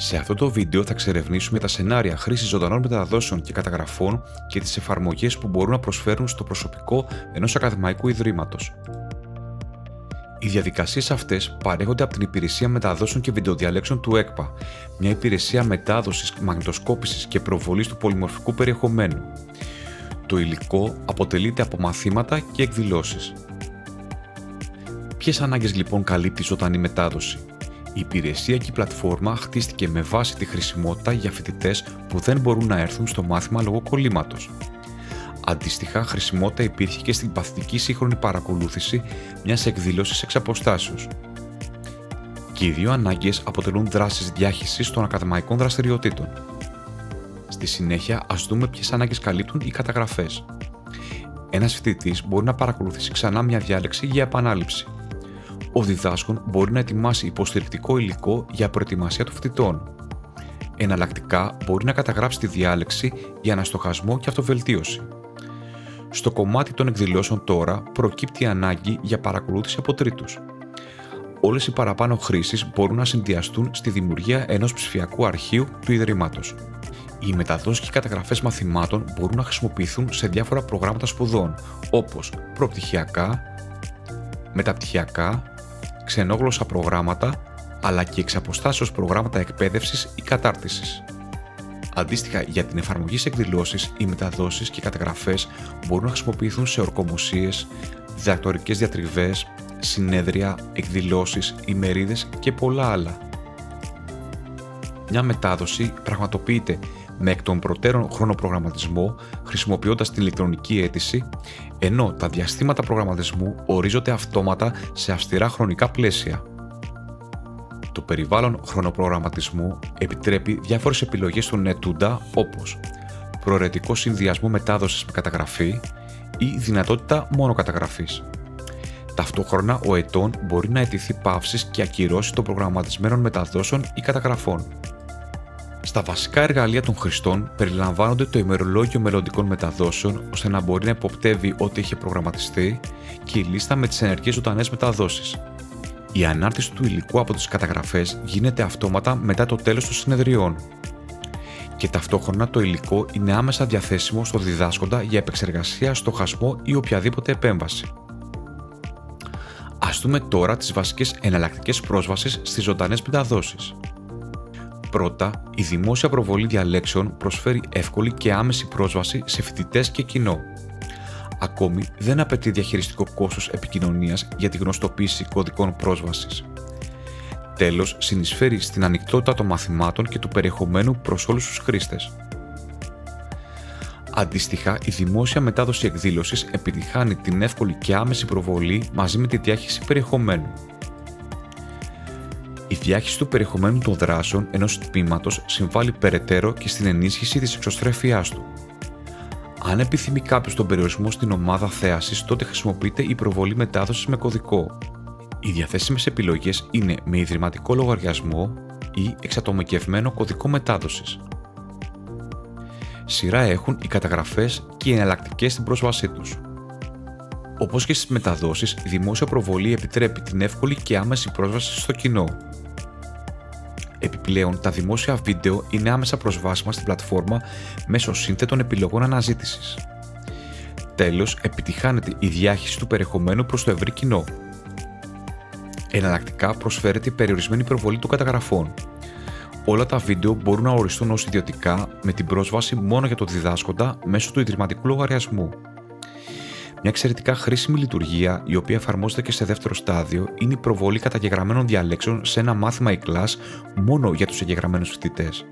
Σε αυτό το βίντεο θα εξερευνήσουμε τα σενάρια χρήσης ζωντανών μεταδόσεων και καταγραφών και τις εφαρμογές που μπορούν να προσφέρουν στο προσωπικό ενός ακαδημαϊκού ιδρύματος. Οι διαδικασίες αυτές παρέχονται από την Υπηρεσία Μεταδόσεων και Βιντεοδιαλέξεων του ΕΚΠΑ, μια υπηρεσία μετάδοσης, μαγνητοσκόπησης και προβολής του πολυμορφικού περιεχομένου. Το υλικό αποτελείται από μαθήματα και εκδηλώσεις. Ποιες ανάγκες λοιπόν καλύπτει η ζωντανή μετάδοση? Η υπηρεσία και η πλατφόρμα χτίστηκε με βάση τη χρησιμότητα για φοιτητές που δεν μπορούν να έρθουν στο μάθημα λόγω κολλήματος. Αντίστοιχα, χρησιμότητα υπήρχε και στην παθητική σύγχρονη παρακολούθηση μιας εκδήλωσης εξ αποστάσεως. Και οι δύο ανάγκες αποτελούν δράσεις διάχυσης των ακαδημαϊκών δραστηριοτήτων. Στη συνέχεια, ας δούμε ποιες ανάγκες καλύπτουν οι καταγραφές. Ένας φοιτητής μπορεί να παρακολουθήσει ξανά μια διάλεξη για επανάληψη. Ο διδάσκων μπορεί να ετοιμάσει υποστηρικτικό υλικό για προετοιμασία των φοιτητών. Εναλλακτικά, μπορεί να καταγράψει τη διάλεξη για αναστοχασμό και αυτοβελτίωση. Στο κομμάτι των εκδηλώσεων τώρα προκύπτει η ανάγκη για παρακολούθηση από τρίτους. Όλες οι παραπάνω χρήσεις μπορούν να συνδυαστούν στη δημιουργία ενός ψηφιακού αρχείου του Ιδρύματος. Οι μεταδόσεις και οι καταγραφές μαθημάτων μπορούν να χρησιμοποιηθούν σε διάφορα προγράμματα σπουδών, όπως προπτυχιακά, μεταπτυχιακά, ξενόγλωσσα προγράμματα, αλλά και εξ αποστάσεως προγράμματα εκπαίδευσης ή κατάρτισης. Αντίστοιχα, για την εφαρμογή σε εκδηλώσεις, οι μεταδόσεις και οι καταγραφές μπορούν να χρησιμοποιηθούν σε ορκομοσίες, διδακτορικές διατριβές, συνέδρια, εκδηλώσεις, ημερίδες και πολλά άλλα. Μια μετάδοση πραγματοποιείται με εκ των προτέρων χρονοπρογραμματισμό, χρησιμοποιώντας την ηλεκτρονική αίτηση, ενώ τα διαστήματα προγραμματισμού ορίζονται αυτόματα σε αυστηρά χρονικά πλαίσια. Το περιβάλλον χρονοπρογραμματισμού επιτρέπει διάφορες επιλογές στον ετούντα, όπως προαιρετικό συνδυασμό μετάδοσης με καταγραφή ή δυνατότητα μόνο καταγραφής. Ταυτόχρονα, ο ετών μπορεί να αιτηθεί παύσεις και ακυρώσεις των προγραμματισμένων μεταδόσεων ή καταγραφών. Στα βασικά εργαλεία των χρηστών περιλαμβάνονται το ημερολόγιο μελλοντικών μεταδόσεων, ώστε να μπορεί να υποπτεύει ό,τι είχε προγραμματιστεί, και η λίστα με τις ενεργές ζωντανές μεταδόσεις. Η ανάρτηση του υλικού από τις καταγραφές γίνεται αυτόματα μετά το τέλος των συνεδριών. Και ταυτόχρονα το υλικό είναι άμεσα διαθέσιμο στο διδάσκοντα για επεξεργασία, στοχασμό ή οποιαδήποτε επέμβαση. Ας δούμε τώρα τις βασικές εναλλακτικές πρόσβασης στις ζωντανές μεταδόσεις. Πρώτα, η δημόσια προβολή διαλέξεων προσφέρει εύκολη και άμεση πρόσβαση σε φοιτητές και κοινό. Ακόμη, δεν απαιτεί διαχειριστικό κόστος επικοινωνίας για τη γνωστοποίηση κωδικών πρόσβασης. Τέλος, συνεισφέρει στην ανοιχτότητα των μαθημάτων και του περιεχομένου προς όλους τους χρήστες. Αντίστοιχα, η δημόσια μετάδοση εκδήλωσης επιτυχάνει την εύκολη και άμεση προβολή μαζί με τη διάχυση περιεχομένου. Η διάχυση του περιεχομένου των δράσεων ενός τμήματος συμβάλλει περαιτέρω και στην ενίσχυση της εξωστρέφειάς του. Αν επιθυμεί κάποιος τον περιορισμό στην ομάδα θέασης, τότε χρησιμοποιείται η προβολή μετάδοσης με κωδικό. Οι διαθέσιμες επιλογές είναι με ιδρυματικό λογαριασμό ή εξατομικευμένο κωδικό μετάδοσης. Σειρά έχουν οι καταγραφές και οι εναλλακτικές στην πρόσβασή τους. Όπως και στις μεταδόσεις, η δημόσια προβολή επιτρέπει την εύκολη και άμεση πρόσβαση στο κοινό. Επιπλέον, τα δημόσια βίντεο είναι άμεσα προσβάσιμα στην πλατφόρμα μέσω σύνθετων επιλογών αναζήτησης. Τέλος, επιτυχάνεται η διάχυση του περιεχομένου προς το ευρύ κοινό. Εναλλακτικά, προσφέρεται η περιορισμένη προβολή των καταγραφών. Όλα τα βίντεο μπορούν να οριστούν ως ιδιωτικά, με την πρόσβαση μόνο για το διδάσκοντα μέσω του ιδρυματικού λογαριασμού. Μια εξαιρετικά χρήσιμη λειτουργία, η οποία εφαρμόζεται και σε δεύτερο στάδιο, είναι η προβολή καταγεγραμμένων διαλέξεων σε ένα μάθημα ή κλας μόνο για τους εγγεγραμμένους φοιτητές.